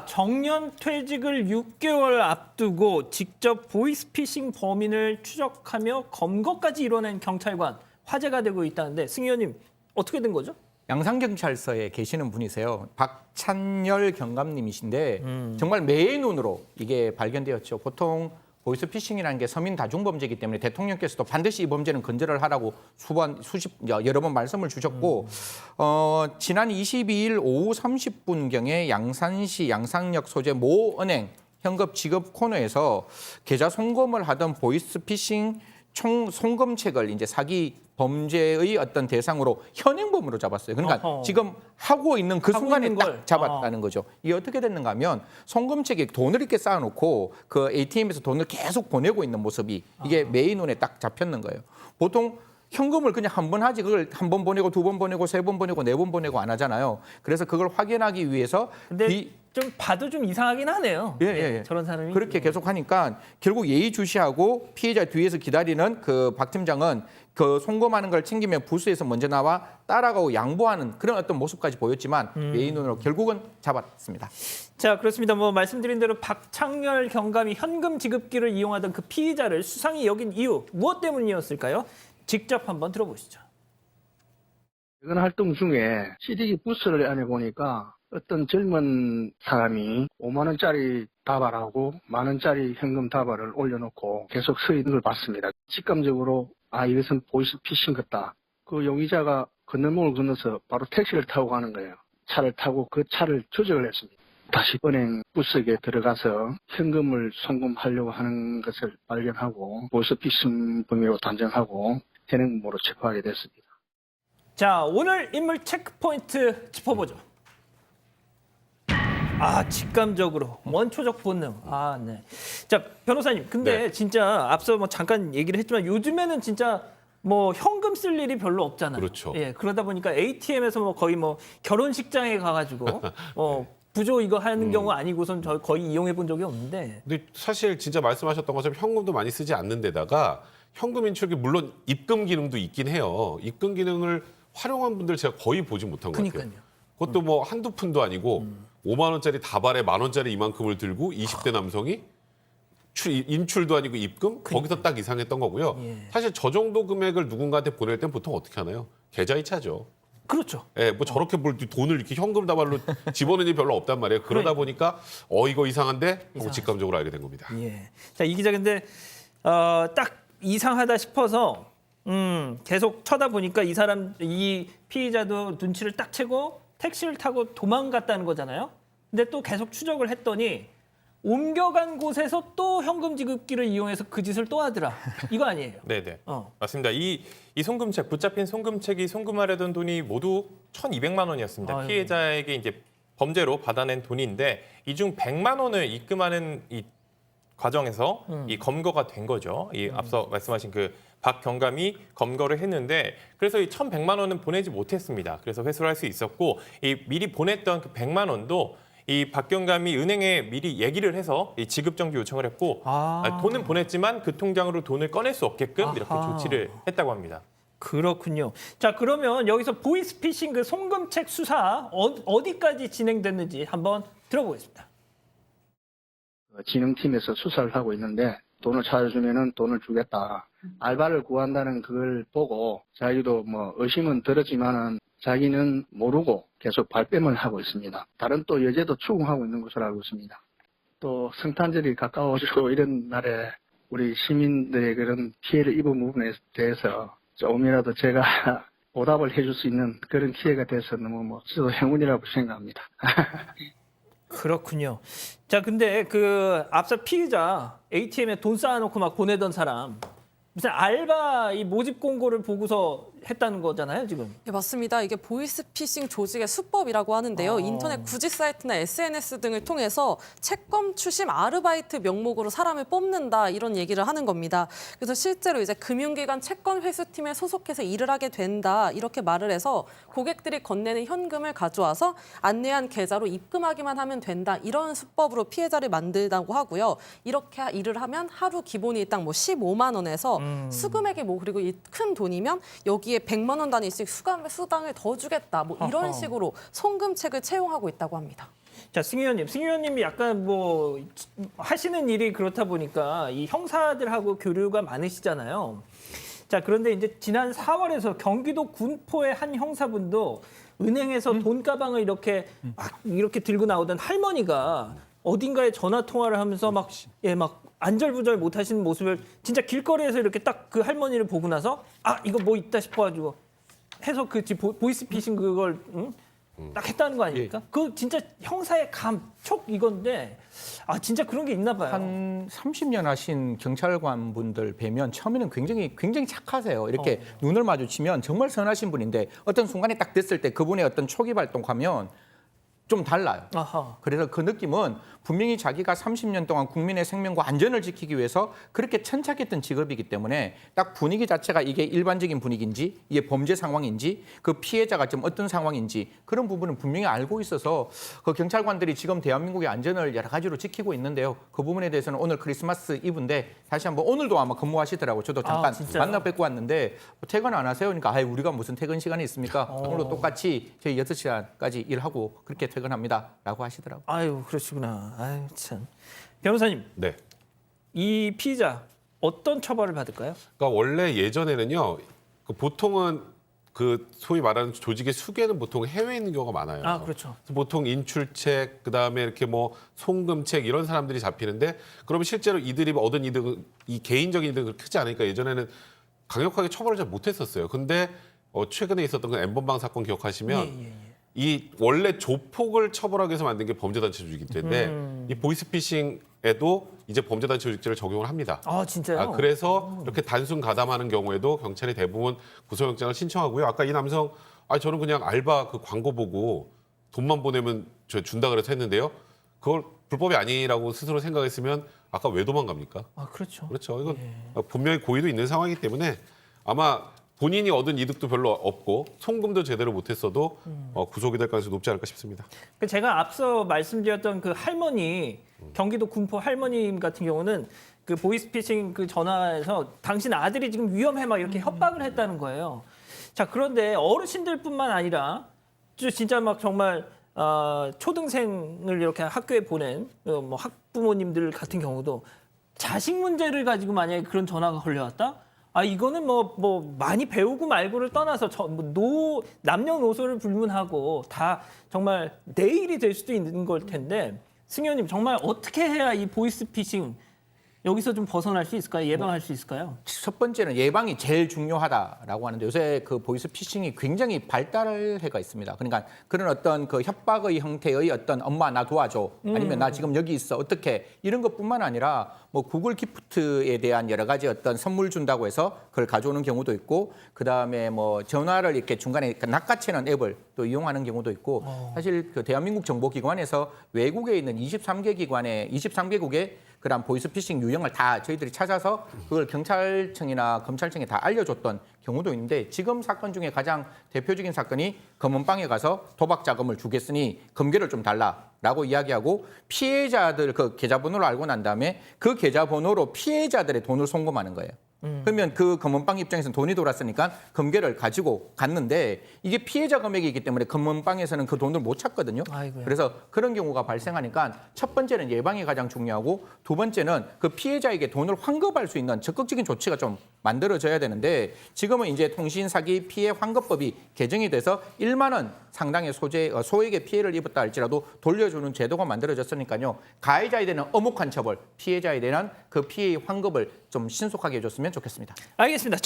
정년 퇴직을 6개월 앞두고 직접 보이스피싱 범인을 추적하며 검거까지 이뤄낸 경찰관 화제가 되고 있다는데 승 의원님 어떻게 된 거죠? 양산경찰서에 계시는 분이세요. 박찬열 경감님이신데 정말 매의 눈으로 이게 발견되었죠. 보통 보이스피싱이라는 게 서민 다중범죄이기 때문에 대통령께서도 반드시 이 범죄는 근절을 하라고 여러 번 말씀을 주셨고 지난 22일 오후 30분경에 양산시 양산역 소재 모 은행 현금 지급 코너에서 계좌 송금을 하던 보이스피싱 송금책을 이제 사기 범죄의 어떤 대상으로 현행범으로 잡았어요. 그러니까 어허. 지금 하고 있는 그 순간에 있는 딱 걸. 잡았다는 거죠. 이게 어떻게 됐는가 하면 송금책에 돈을 이렇게 쌓아놓고 그 ATM에서 돈을 계속 보내고 있는 모습이 이게 매의 눈에 딱 잡혔는 거예요. 보통 현금을 그냥 한 번 하지 그걸 한 번 보내고 두 번 보내고 세 번 보내고 네 번 보내고 안 하잖아요. 그래서 그걸 확인하기 위해서 근데 좀 봐도 좀 이상하긴 하네요. 예. 저런 사람이. 그렇게 계속 하니까 결국 예의주시하고 피해자 뒤에서 기다리는 그 박 팀장은 그 송금하는 걸 챙기면 부스에서 먼저 나와 따라가고 양보하는 그런 어떤 모습까지 보였지만 예의 눈으로 결국은 잡았습니다. 자, 그렇습니다. 뭐 말씀드린 대로 박창렬 경감이 현금 지급기를 이용하던 그 피의자를 수상히 여긴 이유 무엇 때문이었을까요? 직접 한번 들어보시죠. 이건 활동 중에 CDG 부스를 안에 보니까 어떤 젊은 사람이 5만 원짜리 다발하고 1만 원짜리 현금 다발을 올려놓고 계속 서 있는 걸 봤습니다. 직감적으로 이것은 보이스피싱 같다. 그 용의자가 건널목을 건너서 바로 택시를 타고 가는 거예요. 차를 타고 그 차를 조작을 했습니다. 다시 은행 부스에 들어가서 현금을 송금하려고 하는 것을 발견하고 보이스피싱 범위로 단정하고 현행범으로 체포하게 됐습니다. 자, 오늘 인물 체크포인트 짚어보죠. 직감적으로 원초적 본능. 네. 자, 변호사님, 근데 네. 진짜 앞서 뭐 잠깐 얘기를 했지만 요즘에는 진짜 뭐 현금 쓸 일이 별로 없잖아요. 그렇죠. 예, 그러다 보니까 ATM에서 뭐 거의 뭐 결혼식장에 가가지고 부조 이거 하는 경우 아니고선 저 거의 이용해 본 적이 없는데. 근데 사실 진짜 말씀하셨던 것처럼 현금도 많이 쓰지 않는 데다가 현금 인출이 물론 입금 기능도 있긴 해요. 입금 기능을 활용한 분들 제가 거의 보지 못한 것 같아요. 그러니까요. 그것도 뭐 한두 푼도 아니고 5만 원짜리 다발에 1만 원짜리 이만큼을 들고 20대 남성이 인출도 아니고 입금? 거기서 딱 이상했던 거고요. 예. 사실 저 정도 금액을 누군가한테 보낼 땐 보통 어떻게 하나요? 계좌이체죠. 그렇죠. 예, 뭐 저렇게 돈을 이렇게 현금 다발로 집어넣는 일이 별로 없단 말이에요. 그러다 보니까 이거 이상한데 하고 이상하죠. 직감적으로 알게 된 겁니다. 예. 자, 이 기자 근데 딱 이상하다 싶어서 계속 쳐다보니까 이 피의자도 눈치를 딱 채고 택시를 타고 도망갔다는 거잖아요. 근데 또 계속 추적을 했더니 옮겨간 곳에서 또 현금 지급기를 이용해서 그 짓을 또 하더라. 이거 아니에요? 네네. 맞습니다. 이 송금책, 붙잡힌 송금책이 송금하려던 돈이 모두 1,200만 원이었습니다. 아유. 피해자에게 이제 범죄로 받아낸 돈인데 이 중 100만 원을 입금하는 이 과정에서 이 검거가 된 거죠. 이 앞서 말씀하신 그 박 경감이 검거를 했는데 그래서 이 1,100만 원은 보내지 못했습니다. 그래서 회수를 할 수 있었고 이 미리 보냈던 그 100만 원도 이 박 경감이 은행에 미리 얘기를 해서 이 지급 정지 요청을 했고 돈은 보냈지만 그 통장으로 돈을 꺼낼 수 없게끔 이렇게 아하. 조치를 했다고 합니다. 그렇군요. 자, 그러면 여기서 보이스피싱 그 송금책 수사 어디까지 진행됐는지 한번 들어보겠습니다. 진흥팀에서 수사를 하고 있는데 돈을 찾아주면은 돈을 주겠다. 알바를 구한다는 그걸 보고 자기도 뭐 의심은 들었지만은 자기는 모르고 계속 발뺌을 하고 있습니다. 다른 또 여자도 추궁하고 있는 것으로 알고 있습니다. 또 성탄절이 가까워지고 이런 날에 우리 시민들의 그런 피해를 입은 부분에 대해서 조금이라도 제가 보답을 해줄 수 있는 그런 기회가 돼서 너무 저도 행운이라고 생각합니다. 그렇군요. 자, 근데 그 앞서 피의자 ATM에 돈 쌓아놓고 막 보내던 사람 무슨 알바 이 모집 공고를 보고서 했다는 거잖아요, 지금. 네, 맞습니다. 이게 보이스피싱 조직의 수법이라고 하는데요. 인터넷 구직 사이트나 SNS 등을 통해서 채권 추심 아르바이트 명목으로 사람을 뽑는다 이런 얘기를 하는 겁니다. 그래서 실제로 이제 금융기관 채권 회수팀에 소속해서 일을 하게 된다 이렇게 말을 해서 고객들이 건네는 현금을 가져와서 안내한 계좌로 입금하기만 하면 된다 이런 수법으로 피해자를 만들다고 하고요. 이렇게 일을 하면 하루 기본이 딱 15만 원에서 수금액이 그리고 이 큰 돈이면 여기에 여기에 100만 원 단위씩 수당을 더 주겠다. 뭐 이런 식으로 송금책을 채용하고 있다고 합니다. 자, 승 의원님이 약간 뭐 하시는 일이 그렇다 보니까 이 형사들하고 교류가 많으시잖아요. 자, 그런데 이제 지난 4월에서 경기도 군포의 한 형사분도 은행에서 돈 가방을 이렇게 막 이렇게 들고 나오던 할머니가 어딘가에 전화 통화를 하면서 막 안절부절 못 하시는 모습을 진짜 길거리에서 이렇게 딱 그 할머니를 보고 나서 아, 이거 뭐 있다 싶어 가지고 해서 그 보이스피싱 그걸 딱 했다는 거 아닙니까? 그 진짜 형사의 감촉 이건데 아 진짜 그런 게 있나 봐요. 한 30년 하신 경찰관 분들 뵈면 처음에는 굉장히 착하세요. 이렇게 눈을 마주치면 정말 선하신 분인데 어떤 순간에 딱 됐을 때 그분의 어떤 초기 발동하면 좀 달라요. 아하. 그래서 그 느낌은 분명히 자기가 30년 동안 국민의 생명과 안전을 지키기 위해서 그렇게 천착했던 직업이기 때문에 딱 분위기 자체가 이게 일반적인 분위기인지 이게 범죄 상황인지 그 피해자가 지금 어떤 상황인지 그런 부분은 분명히 알고 있어서 그 경찰관들이 지금 대한민국의 안전을 여러 가지로 지키고 있는데요. 그 부분에 대해서는 오늘 크리스마스 이브인데 다시 한번 오늘도 아마 근무하시더라고요. 저도 잠깐 진짜요? 만나 뵙고 왔는데 퇴근 안 하세요? 그러니까 우리가 무슨 퇴근 시간이 있습니까? 오늘도 똑같이 저희 6시간까지 일하고 그렇게 퇴근합니다. 라고 하시더라고요. 아유, 그러시구나. 아유, 참. 변호사님, 네. 이 피의자 어떤 처벌을 받을까요? 그러니까 원래 예전에는요. 그 보통은 그 소위 말하는 조직의 수개는 보통 해외에 있는 경우가 많아요. 아, 그렇죠. 그래서 보통 인출책, 그다음에 이렇게 뭐 송금책 이런 사람들이 잡히는데 그러면 실제로 이들이 얻은 이득은 이 개인적인 이득은 그렇게 크지 않으니까 예전에는 강력하게 처벌을 잘 못했었어요. 근데 최근에 있었던 그 엠번방 사건 기억하시면 이 원래 조폭을 처벌하기 위해서 만든 게 범죄단체 조직이기 때문에 이 보이스피싱에도 이제 범죄단체 조직죄를 적용을 합니다. 아, 진짜요? 그래서 이렇게 단순 가담하는 경우에도 경찰이 대부분 구속영장을 신청하고요. 아까 이 남성, 저는 그냥 알바 그 광고 보고 돈만 보내면 저 준다 그래서 했는데요. 그걸 불법이 아니라고 스스로 생각했으면 아까 왜 도망갑니까? 아, 그렇죠. 그렇죠. 이건 분명히 고의도 있는 상황이기 때문에 아마 본인이 얻은 이득도 별로 없고 송금도 제대로 못했어도 구속이 될 가능성이 높지 않을까 싶습니다. 제가 앞서 말씀드렸던 그 할머니, 경기도 군포 할머님 같은 경우는 그 보이스피싱 그 전화에서 당신 아들이 지금 위험해 막 이렇게 협박을 했다는 거예요. 자, 그런데 어르신들뿐만 아니라 진짜 막 정말 초등생을 이렇게 학교에 보낸 뭐 학부모님들 같은 경우도 자식 문제를 가지고 만약에 그런 전화가 걸려왔다? 아, 이거는 뭐 많이 배우고 말고를 떠나서 남녀노소를 불문하고 다 정말 내일이 될 수도 있는 걸 텐데 승 의원님 정말 어떻게 해야 이 보이스피싱 여기서 좀 벗어날 수 있을까요? 예방할 수 있을까요? 첫 번째는 예방이 제일 중요하다라고 하는데 요새 그 보이스 피싱이 굉장히 발달해가 있습니다. 그러니까 그런 어떤 그 협박의 형태의 어떤 엄마 나 도와줘 아니면 나 지금 여기 있어 어떻게 이런 것뿐만 아니라 뭐 구글 기프트에 대한 여러 가지 어떤 선물 준다고 해서 그걸 가져오는 경우도 있고 그다음에 뭐 전화를 이렇게 중간에 낚아채는 앱을 또 이용하는 경우도 있고 사실 그 대한민국 정보기관에서 외국에 있는 23개국의 그런 보이스피싱 유형을 다 저희들이 찾아서 그걸 경찰청이나 검찰청에 다 알려줬던 경우도 있는데 지금 사건 중에 가장 대표적인 사건이 검은방에 가서 도박 자금을 주겠으니 금괴를 좀 달라라고 이야기하고 피해자들 그 계좌번호를 알고 난 다음에 그 계좌번호로 피해자들의 돈을 송금하는 거예요. 그러면 그 검은빵 입장에서는 돈이 돌았으니까 금괴를 가지고 갔는데 이게 피해자 금액이기 때문에 검은빵에서는 그 돈을 못 찾거든요. 아이고야. 그래서 그런 경우가 발생하니까 첫 번째는 예방이 가장 중요하고 두 번째는 그 피해자에게 돈을 환급할 수 있는 적극적인 조치가 좀 만들어져야 되는데 지금은 이제 통신사기 피해 환급법이 개정이 돼서 1만 원 상당의 소액의 피해를 입었다 할지라도 돌려주는 제도가 만들어졌으니까요. 가해자에 대한 엄혹한 처벌, 피해자에 대한 그 피해 환급을 좀 신속하게 해줬으면 좋겠습니다. 알겠습니다.